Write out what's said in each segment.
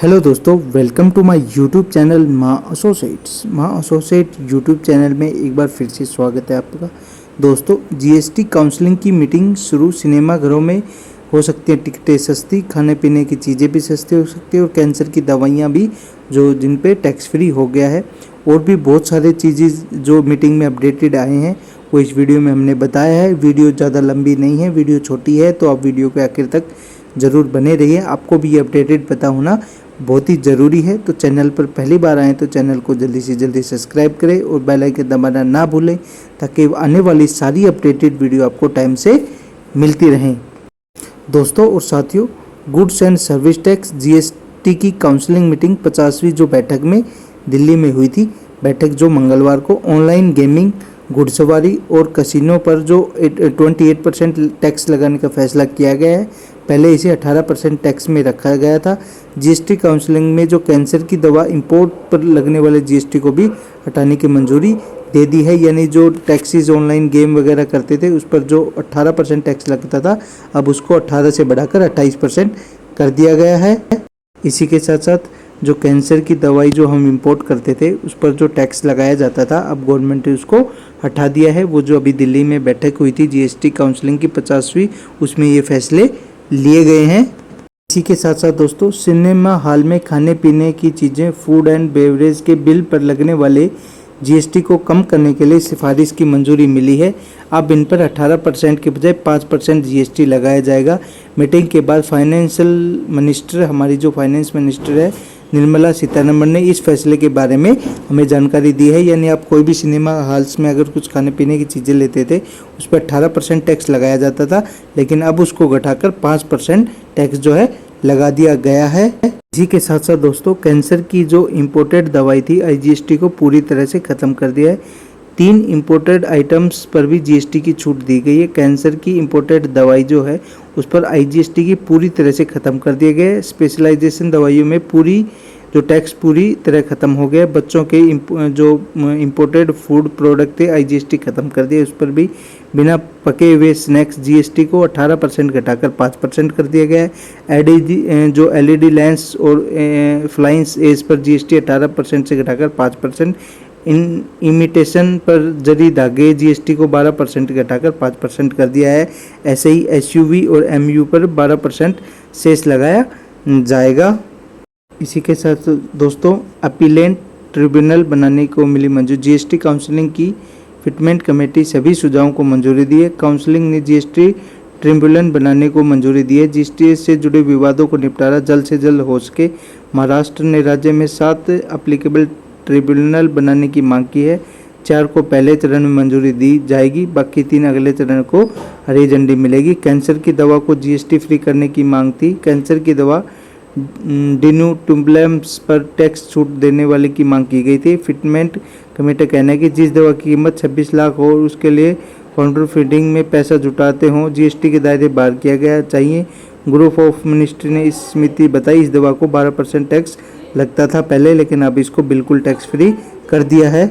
Hello दोस्तों, welcome to my YouTube channel माँ associate YouTube channel में एक बार फिर से स्वागत है आपका। दोस्तों, जीएसटी काउंसलिंग की मीटिंग शुरू। सिनेमाघरों में हो सकती हैं टिकटें सस्ती, खाने पीने की चीज़ें भी सस्ती हो सकती है और कैंसर की दवाइयाँ भी जो जिन पे टैक्स फ्री हो गया है। और भी बहुत सारे चीज़ें जो मीटिंग में अपडेटेड आए हैं वो इस वीडियो में हमने बताया है। वीडियो ज़्यादा लंबी नहीं है, वीडियो छोटी है, तो आप वीडियो के आखिर तक ज़रूर बने रहिए। आपको भी ये अपडेटेड पता होना बहुत ही ज़रूरी है। तो चैनल पर पहली बार आएँ तो चैनल को जल्दी से जल्दी सब्सक्राइब करें और बेल आइकन दबाना ना भूलें, ताकि आने वाली सारी अपडेटेड वीडियो आपको टाइम से मिलती रहें। दोस्तों और साथियों, goods and service tax GST की काउंसलिंग मीटिंग 50वीं जो बैठक में दिल्ली में हुई थी। बैठक जो मंगलवार को ऑनलाइन गेमिंग, घुड़सवारी और कसिनो पर जो 28% टैक्स लगाने का फैसला किया गया है। पहले इसे 18% टैक्स में रखा गया था। जीएसटी काउंसलिंग में जो कैंसर की दवा इंपोर्ट पर लगने वाले जीएसटी को भी हटाने की मंजूरी दे दी है। यानी जो टैक्सेस ऑनलाइन गेम वगैरह करते थे उस पर जो 18% टैक्स लगता था, अब उसको 18 से बढ़ाकर 28% कर दिया गया है। इसी के साथ साथ जो कैंसर की दवाई जो हम इंपोर्ट करते थे उस पर जो टैक्स लगाया जाता था, अब गवर्नमेंट ने उसको हटा दिया है। वो जो अभी दिल्ली में बैठक हुई थी जीएसटी काउंसलिंग की 50वीं, उसमें ये फैसले लिए गए हैं। इसी के साथ साथ दोस्तों, सिनेमा हॉल में खाने पीने की चीज़ें, फूड एंड बेवरेज के बिल पर लगने वाले जीएसटी को कम करने के लिए सिफारिश की मंजूरी मिली है। अब इन पर 18% के बजाय 5% जीएसटी लगाया जाएगा। मीटिंग के बाद फाइनेंशियल मिनिस्टर, हमारी जो फाइनेंस मिनिस्टर है निर्मला सीतारमण ने इस फैसले के बारे में हमें जानकारी दी है। यानी आप कोई भी सिनेमा हॉल्स में अगर कुछ खाने पीने की चीज़ें लेते थे उस पर 18% टैक्स लगाया जाता था, लेकिन अब उसको घटाकर 5% टैक्स जो है लगा दिया गया है। इसी के साथ साथ दोस्तों, कैंसर की जो इम्पोर्टेड दवाई थी आईजीएसटी को पूरी तरह से ख़त्म कर दिया है। 3 इम्पोर्टेड आइटम्स पर भी जीएसटी की छूट दी गई है। कैंसर की इम्पोर्टेड दवाई जो है उस पर आईजीएसटी की पूरी तरह से ख़त्म कर दिया गया है। स्पेशलाइजेशन दवाइयों में पूरी जो टैक्स पूरी तरह ख़त्म हो गया। बच्चों के जो इम्पोर्टेड फूड प्रोडक्ट थे आईजीएसटी ख़त्म कर दिया, उस पर भी बिना पके हुए स्नैक्स जीएसटी को 18% घटाकर 5% कर दिया गया है। जो एलईडी लेंस और फ्लाइंस एज पर जीएसटी 18% से घटाकर 5%। इन इमिटेशन पर जरी धागे जीएसटी को 12% घटाकर 5% कर दिया है। ऐसे ही एसयूवी और एमयू पर 12% सेस लगाया जाएगा। इसी के साथ दोस्तों, अपीलेंट ट्रिब्यूनल बनाने को मिली मंजूरी। जीएसटी काउंसलिंग की फिटमेंट कमेटी सभी सुझावों को मंजूरी दी है। काउंसलिंग ने जीएसटी ट्रिब्यूनल बनाने को मंजूरी दी है। जीएसटी से जुड़े विवादों को निपटारा जल्द से जल्द हो सके। महाराष्ट्र ने राज्य में 7 एप्लीकेबल ट्रिब्यूनल बनाने की मांग की है। 4 को पहले चरण में मंजूरी दी जाएगी, बाकी 3 अगले चरण को हरी झंडी मिलेगी। कैंसर की दवा को जीएसटी फ्री करने की मांग थी। कैंसर की दवा डिनूटुम्बलेम्स पर टैक्स छूट देने वाले की मांग की गई थी। फिटमेंट कमेटी का कहना है कि जिस दवा की कीमत 26 लाख हो और उसके लिए काउंटर फीडिंग में पैसा जुटाते हों, जीएसटी के दायरे बाहर किया गया चाहिए। ग्रुप ऑफ मिनिस्ट्री ने इस समिति बताई, इस दवा को 12% टैक्स लगता था पहले, लेकिन अब इसको बिल्कुल टैक्स फ्री कर दिया है।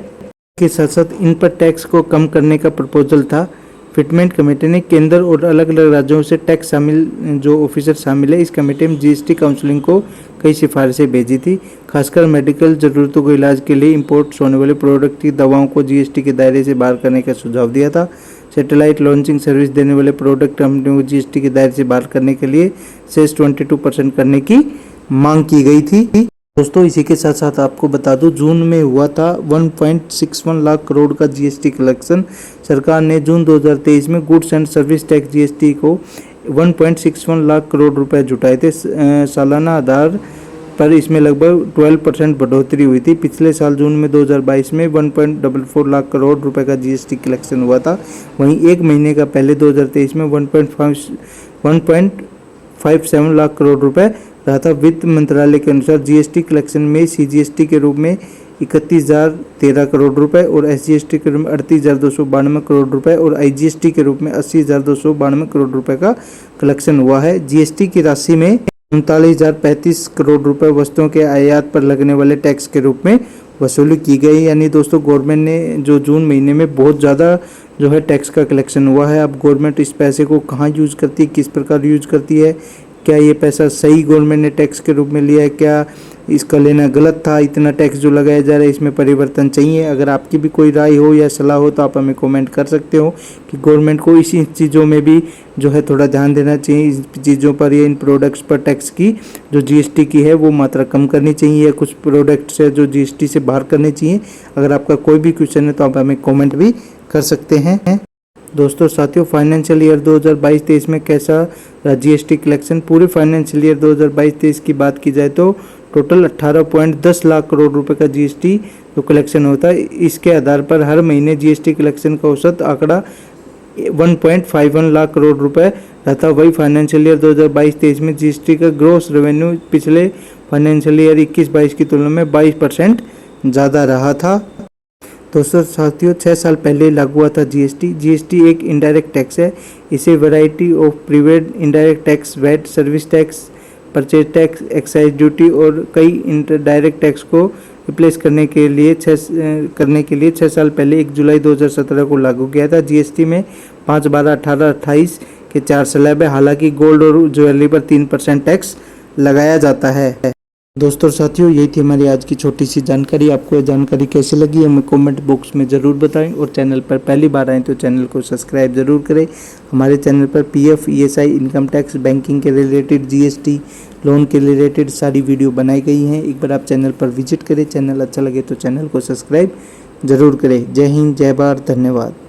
के साथ साथ इन पर टैक्स को कम करने का प्रपोजल था। फिटमेंट कमेटी ने केंद्र और अलग अलग राज्यों से टैक्स शामिल जो ऑफिसर शामिल है, इस कमेटी में जीएसटी काउंसलिंग को कई सिफारिशें भेजी थी। खासकर मेडिकल ज़रूरतों को इलाज के लिए इंपोर्ट होने वाले प्रोडक्ट की दवाओं को जीएसटी के दायरे से बाहर करने का सुझाव दिया था। सैटेलाइट लॉन्चिंग सर्विस देने वाले प्रोडक्ट कंपनियों को जीएसटी के दायरे से बाहर करने के लिए सेस 22% करने की मांग की गई थी। दोस्तों, इसी के साथ साथ आपको बता दूं, जून में हुआ था 1.61 लाख करोड़ का जीएसटी कलेक्शन। सरकार ने जून 2023 में goods and service tax GST को 1.61 लाख करोड़ रुपए जुटाए थे। सालाना आधार पर इसमें लगभग 12% बढ़ोतरी हुई थी। पिछले साल जून में 2022 में 1.44 लाख करोड़ रुपए का जीएसटी कलेक्शन हुआ था। वहीं एक महीने का पहले 2023 में 1.57 लाख करोड़ रुपए रहा था। वित्त मंत्रालय के अनुसार जीएसटी कलेक्शन में सीजीएसटी के रूप में 31,013 करोड़ रुपए और एसजीएसटी के रूप में 38,292 करोड़ रुपए और आईजीएसटी के रूप में 80,292 करोड़ रुपए का कलेक्शन हुआ है। जीएसटी की राशि में 39,035 करोड़ रुपए वस्तुओं के आयात पर लगने वाले टैक्स के रूप में वसूली की गई। यानी दोस्तों, गवर्नमेंट ने जो जून महीने में बहुत ज़्यादा जो है टैक्स का कलेक्शन हुआ है। अब गवर्नमेंट इस पैसे को कहाँ यूज़ करती है, किस प्रकार यूज़ करती है, क्या ये पैसा सही गवर्नमेंट ने टैक्स के रूप में लिया है, क्या इसका लेना गलत था, इतना टैक्स जो लगाया जा रहा है इसमें परिवर्तन चाहिए। अगर आपकी भी कोई राय हो या सलाह हो तो आप हमें कमेंट कर सकते हो कि गवर्नमेंट को इसी चीज़ों में भी जो है थोड़ा ध्यान देना चाहिए, इस चीज़ों पर या इन प्रोडक्ट्स पर टैक्स की जो जीएसटी की है वो मात्रा कम करनी चाहिए, या कुछ प्रोडक्ट्स है जो जीएसटी से बाहर करनी चाहिए। अगर आपका कोई भी क्वेश्चन है तो आप हमें कमेंट भी कर सकते हैं। दोस्तों साथियों, फाइनेंशियल ईयर 2022-23 में कैसा रहा जीएसटी कलेक्शन। पूरे फाइनेंशियल ईयर 2022-23 की बात की जाए तो टोटल 18.10 लाख करोड़ रुपए का जीएसटी जो कलेक्शन होता है, इसके आधार पर हर महीने जीएसटी कलेक्शन का औसत आंकड़ा 1.51 लाख करोड़ रुपए रहता। वही फाइनेंशियल ईयर 2022-23 में जीएसटी का ग्रॉस रेवेन्यू पिछले फाइनेंशियल ईयर 21-22 की तुलना में 22% ज़्यादा रहा था। दोस्तों साथियों, 6 साल पहले लागू हुआ था जीएसटी। जीएसटी एक इनडायरेक्ट टैक्स है। इसे variety of prepaid indirect tax, VAT, service tax, purchase tax, excise duty और कई डायरेक्ट टैक्स को रिप्लेस करने के लिए 6 साल पहले 1 जुलाई 2017 को लागू किया था। जीएसटी में 5, 12, 18, 28 के 4 स्लैब है। हालांकि गोल्ड और ज्वेलरी पर 3% टैक्स लगाया जाता है। दोस्तों साथियों, यही थी हमारी आज की छोटी सी जानकारी। आपको ये जानकारी कैसी लगी हमें कमेंट बॉक्स में ज़रूर बताएं, और चैनल पर पहली बार आएँ तो चैनल को सब्सक्राइब ज़रूर करें। हमारे चैनल पर PF, ESI, income tax, banking के रिलेटेड, जीएसटी, लोन के रिलेटेड सारी वीडियो बनाई गई हैं। एक बार आप चैनल पर विजिट करें। चैनल अच्छा लगे तो चैनल को सब्सक्राइब ज़रूर करें। जय हिंद, जय भारत, धन्यवाद।